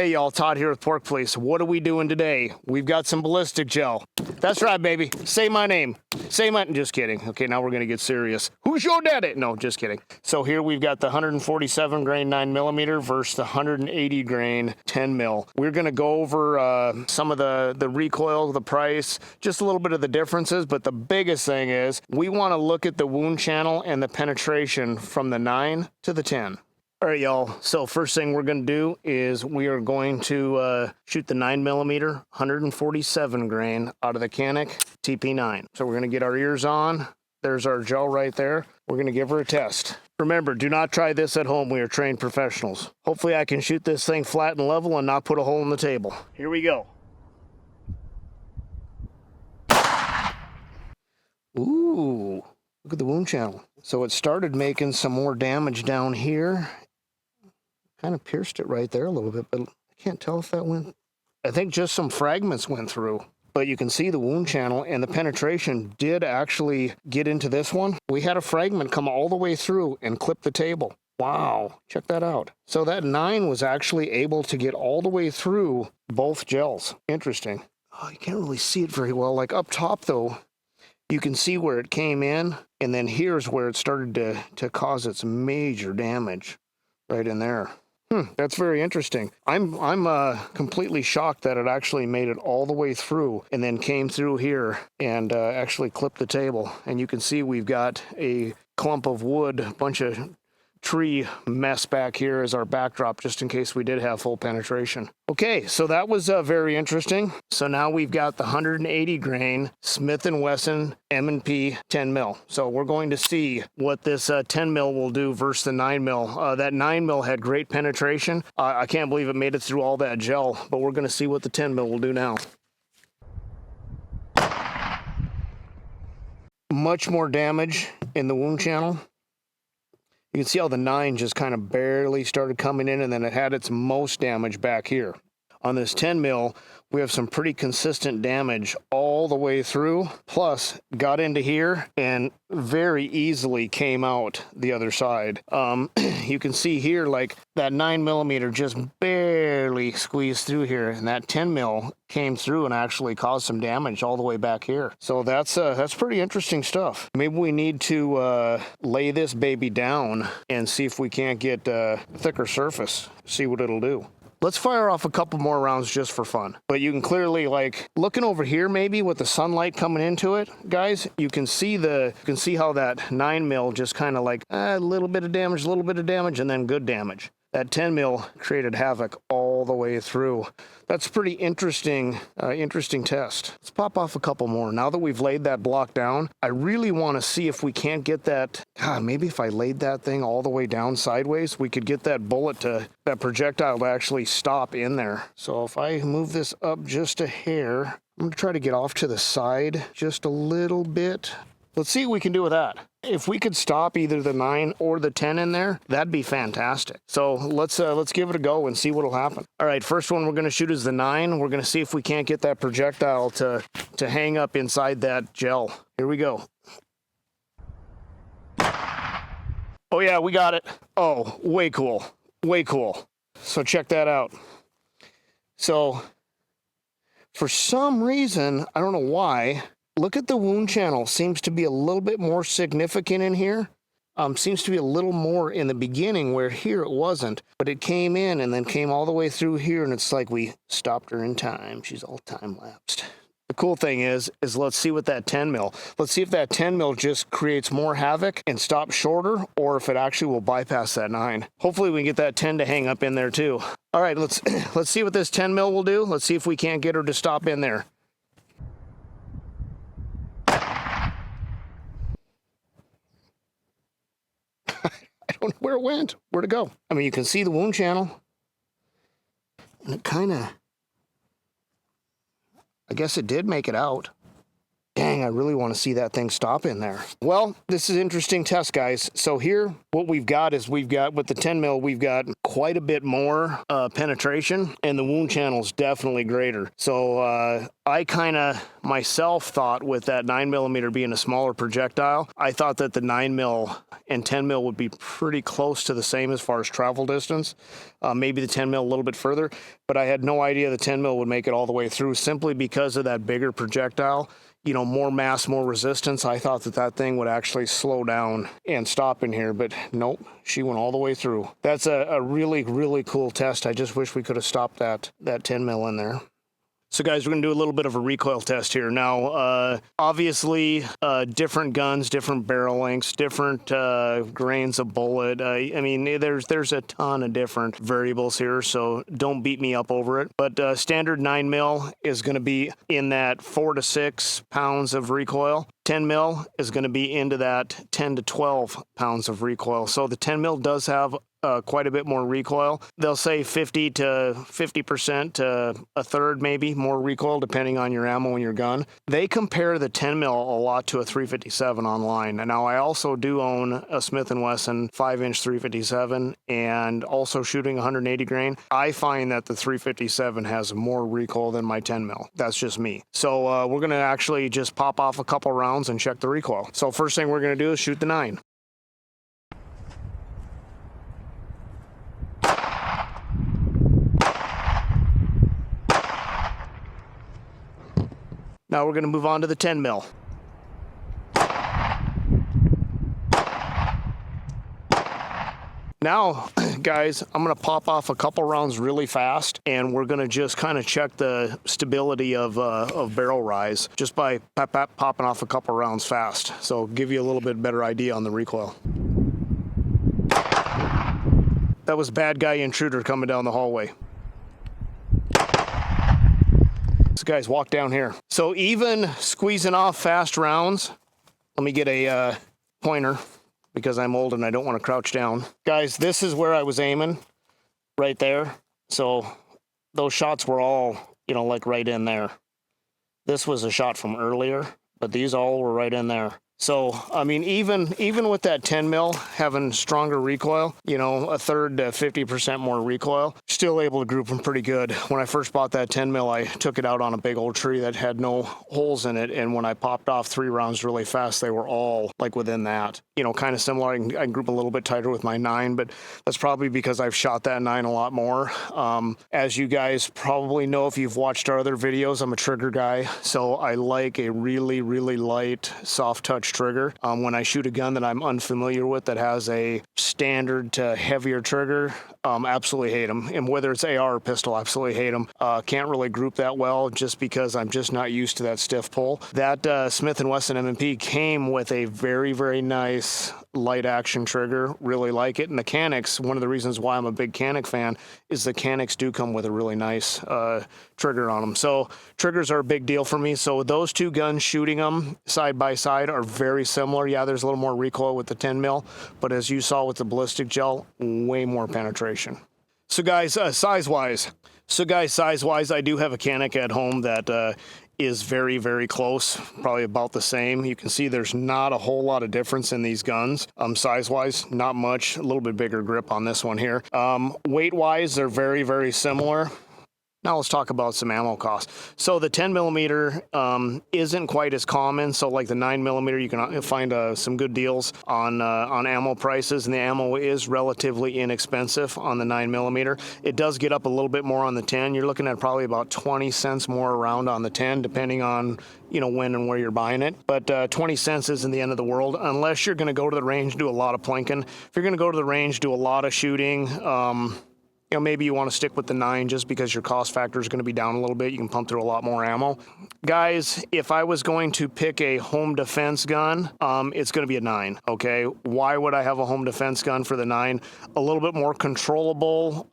Hey y'all, Todd here with Pork Police. What are we doing today? We've got some ballistic gel. That's right, baby. Say my name. Say my... Just kidding. Okay, now we're gonna get serious. Who's your daddy? No, just kidding. So here we've got the 147 grain 9mm versus the 180 grain 10 mil. We're gonna go over some of the recoil, the price, just a little bit of the differences, but the biggest thing is we wanna look at the wound channel and the penetration from the 9 to the 10. All right, y'all. So first thing we're going to do is we are going to shoot the 9mm 147 grain out of the Canic TP9. So we're going to get our ears on. There's our gel right there. We're going to give her a test. Remember, do not try this at home. We are trained professionals. Hopefully I can shoot this thing flat and level and not put a hole in the table. Here we go. Ooh, look at the wound channel. So it started making some more damage down here. Kind of pierced it right there a little bit, but I can't tell if that went... I think just some fragments went through. But you can see the wound channel and the penetration did actually get into this one. We had a fragment come all the way through and clip the table. Wow, check that out. So that 9 was actually able to get all the way through both gels. Interesting. Oh, you can't really see it very well. Like up top though, you can see where it came in, and then here's where it started to cause its major damage. Right in there. That's very interesting. I'm completely shocked that it actually made it all the way through and then came through here and actually clipped the table. And you can see we've got a clump of wood, a bunch of tree mess back here as our backdrop, just in case we did have full penetration. Okay, so that was very interesting. So now we've got the 180 grain Smith & Wesson M&P 10 mil. So we're going to see what this 10 mil will do versus the 9 mil. That 9 mil had great penetration. I can't believe it made it through all that gel, but we're going to see what the 10 mil will do now. Much more damage in the wound channel. You can see how the 9 just kind of barely started coming in, and then it had its most damage back here. On this 10 mil, we have some pretty consistent damage all the way through, plus got into here and very easily came out the other side. You can see here, like that 9mm just barely squeezed through here, and that 10 mil came through and actually caused some damage all the way back here. So that's pretty interesting stuff. Maybe we need to lay this baby down and see if we can't get a thicker surface, see what it'll do. Let's fire off a couple more rounds just for fun. But you can clearly, like, looking over here maybe with the sunlight coming into it, guys, you can see how that 9 mil just kind of like a little bit of damage, and then good damage. That 10 mil created havoc all the way through. That's pretty interesting test. Let's pop off a couple more. Now that we've laid that block down, I really want to see if we can't get that, maybe if I laid that thing all the way down sideways, we could get that that projectile to actually stop in there. So if I move this up just a hair, I'm gonna try to get off to the side just a little bit. Let's see what we can do with that. If we could stop either the 9 or the 10 in there, that'd be fantastic. So let's give it a go and see what'll happen. All right, first one we're gonna shoot is the 9. We're gonna see if we can't get that projectile to hang up inside that gel. Here we go. Oh yeah, we got it. Oh, way cool, way cool. So check that out. So for some reason, I don't know why, look at the wound channel. Seems to be a little bit more significant in here. Seems to be a little more in the beginning where here it wasn't, but it came in and then came all the way through here, and it's like we stopped her in time. She's all time lapsed. The cool thing is let's see what that 10 mil. Let's see if that 10 mil just creates more havoc and stops shorter, or if it actually will bypass that 9. Hopefully we can get that 10 to hang up in there too. All right, let's see what this 10 mil will do. Let's see if we can't get her to stop in there. I don't know where it went. Where'd it go? I mean, you can see the wound channel. And it kind of... I guess it did make it out. Dang, I really want to see that thing stop in there. Well, this is an interesting test, guys. So here, what we've got is with the 10 mil, we've got quite a bit more penetration, and the wound channel is definitely greater. So I kind of myself thought with that 9mm being a smaller projectile, I thought that the 9mm and 10mm would be pretty close to the same as far as travel distance. Maybe the 10mm a little bit further, but I had no idea the 10mm would make it all the way through simply because of that bigger projectile. You know, more mass, more resistance. I thought that that thing would actually slow down and stop in here, but nope, she went all the way through. That's a really, really cool test. I just wish we could have stopped that 10 mil in there. So guys, we're gonna do a little bit of a recoil test here. Now, obviously, different guns, different barrel lengths, different grains of bullet. I mean, there's a ton of different variables here, so don't beat me up over it. But standard 9mm is gonna be in that 4 to 6 pounds of recoil. 10 mil is gonna be into that 10 to 12 pounds of recoil. So the 10 mil does have quite a bit more recoil. They'll say 50% to a third maybe more recoil depending on your ammo and your gun. They compare the 10 mil a lot to a 357 online. And now I also do own a Smith & Wesson 5-inch 357 and also shooting 180 grain. I find that the 357 has more recoil than my 10 mil. That's just me. So we're gonna actually just pop off a couple rounds and check the recoil. So first thing we're gonna do is shoot the 9. Now we're going to move on to the 10 mil. Now, guys, I'm going to pop off a couple rounds really fast, and we're going to just kind of check the stability of barrel rise just by popping off a couple rounds fast. So give you a little bit better idea on the recoil. That was bad guy intruder coming down the hallway. Guys, walk down here. So even squeezing off fast rounds, let me get a pointer because I'm old and I don't want to crouch down. Guys, this is where I was aiming, right there. So those shots were all, you know, like right in there. This was a shot from earlier, but these all were right in there. So, I mean, even with that 10 mil having stronger recoil, you know, a third to 50% more recoil, still able to group them pretty good. When I first bought that 10 mil, I took it out on a big old tree that had no holes in it. And when I popped off 3 rounds really fast, they were all like within that, you know, kind of similar. I can group a little bit tighter with my 9, but that's probably because I've shot that 9 a lot more. As you guys probably know, if you've watched our other videos, I'm a trigger guy. So I like a really, really light, soft touch trigger. When I shoot a gun that I'm unfamiliar with that has a standard to heavier trigger, absolutely hate them. And whether it's AR or pistol, absolutely hate them. Can't really group that well just because I'm just not used to that stiff pull. That Smith & Wesson M&P came with a very, very nice light action trigger. Really like it. And the Canics, one of the reasons why I'm a big Canic fan is the Canics do come with a really nice trigger on them. So triggers are a big deal for me. So those two guns, shooting them side by side, are very similar. Yeah, there's a little more recoil with the 10 mil, but as you saw with the ballistic gel, way more penetration. So guys, size-wise, I do have a Canic at home that is very, very close, probably about the same. You can see there's not a whole lot of difference in these guns. Size-wise, not much. A little bit bigger grip on this one here. Weight-wise, they're very, very similar. Now let's talk about some ammo costs. So the 10 millimeter isn't quite as common. So like the 9 millimeter, you can find some good deals on ammo prices, and the ammo is relatively inexpensive on the 9 millimeter. It does get up a little bit more on the 10. You're looking at probably about 20 cents more around on the 10, depending on, you know, when and where you're buying it. But 20 cents isn't the end of the world unless you're going to go to the range, do a lot of plinking. If you're going to go to the range, do a lot of shooting, you know, maybe you want to stick with the 9 just because your cost factor is going to be down a little bit. You can pump through a lot more ammo. Guys, if I was going to pick a home defense gun, it's going to be a 9, okay? Why would I have a home defense gun for the 9? A little bit more controllable,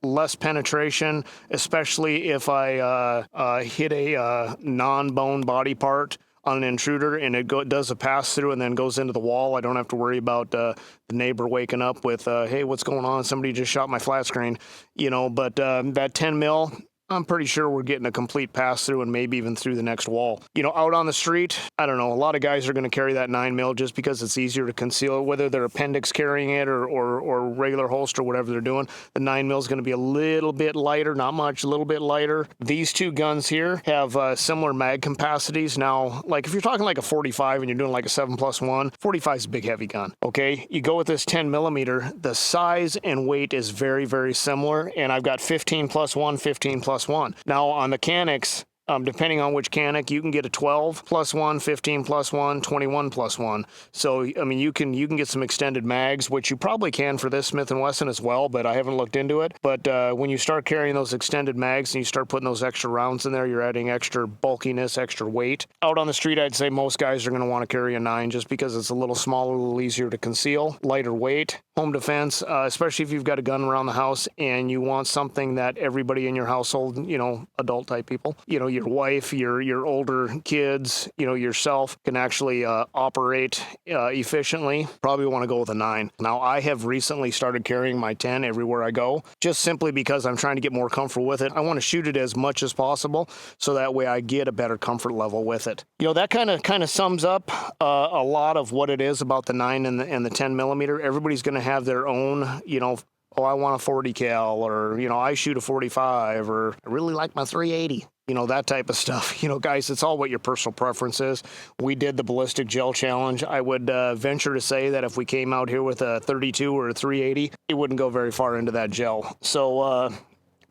less penetration, especially if I hit a non-bone body part on an intruder and it does a pass through and then goes into the wall. I don't have to worry about the neighbor waking up with, hey, what's going on? Somebody just shot my flat screen, you know. But that 10 mil, I'm pretty sure we're getting a complete pass through and maybe even through the next wall. You know, out on the street, I don't know, a lot of guys are going to carry that 9mm just because it's easier to conceal it, whether they're appendix carrying it or regular holster, whatever they're doing. The 9mm is going to be a little bit lighter, not much, a little bit lighter. These two guns here have similar mag capacities. Now, like if you're talking like a 45 and you're doing like a 7+1, 45 is a big heavy gun, okay? You go with this 10mm, the size and weight is very, very similar, and I've got 15+1, 15+1. Now on the Canics, depending on which Canic, you can get a 12+1, 15+1, 21+1. So I mean, you can get some extended mags, which you probably can for this Smith & Wesson as well, but I haven't looked into it. But when you start carrying those extended mags and you start putting those extra rounds in there, you're adding extra bulkiness, extra weight. Out on the street, I'd say most guys are going to want to carry a 9 just because it's a little smaller, a little easier to conceal, lighter weight. Home defense, especially if you've got a gun around the house and you want something that everybody in your household, you know, adult type people, you know, your wife, your older kids, you know, yourself can actually operate efficiently, probably want to go with a 9. Now, I have recently started carrying my 10 everywhere I go, just simply because I'm trying to get more comfortable with it. I want to shoot it as much as possible, so that way I get a better comfort level with it. You know, that kind of sums up a lot of what it is about the 9 and the 10mm. Everybody's going to have their own, you know, oh, I want a 40 cal, or, you know, I shoot a 45, or I really like my 380. You know, that type of stuff. You know, guys, it's all what your personal preference is. We did the ballistic gel challenge. I would venture to say that if we came out here with a 32 or a 380, it wouldn't go very far into that gel. So,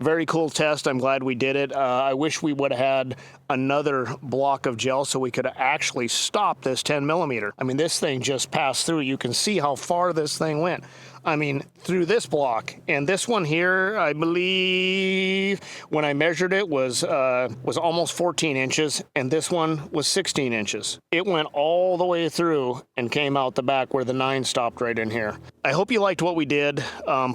very cool test. I'm glad we did it. I wish we would have had another block of gel so we could actually stop this 10mm. I mean, this thing just passed through. You can see how far this thing went. I mean, through this block. And this one here, I believe, when I measured it, was almost 14 inches, and this one was 16 inches. It went all the way through and came out the back where the 9 stopped right in here. I hope you liked what we did.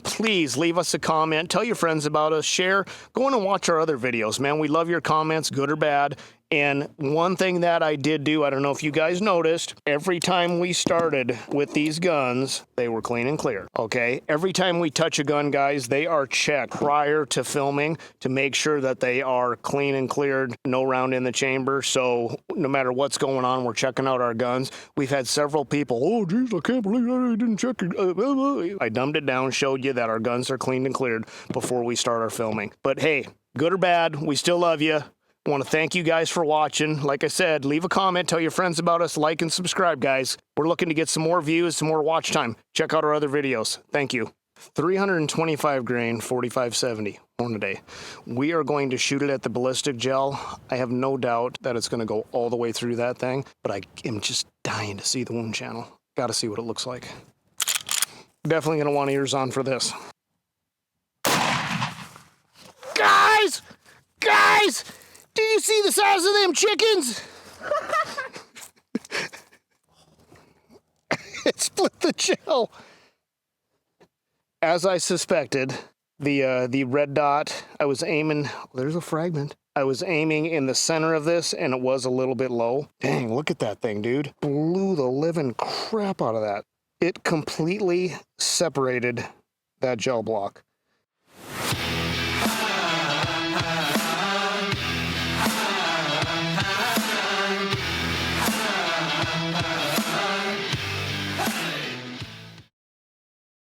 Please leave us a comment. Tell your friends about us. Share. Go in and watch our other videos, man. We love your comments, good or bad. And one thing that I did do, I don't know if you guys noticed, every time we started with these guns, they were clean and clear, okay? Every time we touch a gun, guys, they are checked prior to filming to make sure that they are clean and cleared, no round in the chamber. So no matter what's going on, we're checking out our guns. We've had several people, oh, geez, I can't believe I didn't check it. I dumbed it down, showed you that our guns are cleaned and cleared before we start our filming. But hey, good or bad, we still love you. I want to thank you guys for watching. Like I said, leave a comment, tell your friends about us, like and subscribe, guys. We're looking to get some more views, some more watch time. Check out our other videos. Thank you. 325 grain, 4570 Hornady. We are going to shoot it at the ballistic gel. I have no doubt that it's going to go all the way through that thing, but I am just dying to see the wound channel. Got to see what it looks like. Definitely going to want ears on for this. Guys! Guys! Do you see the size of them chickens? It split the gel. As I suspected, the red dot, I was aiming, there's a fragment. I was aiming in the center of this, and it was a little bit low. Dang, look at that thing, dude. Blew the living crap out of that. It completely separated that gel block.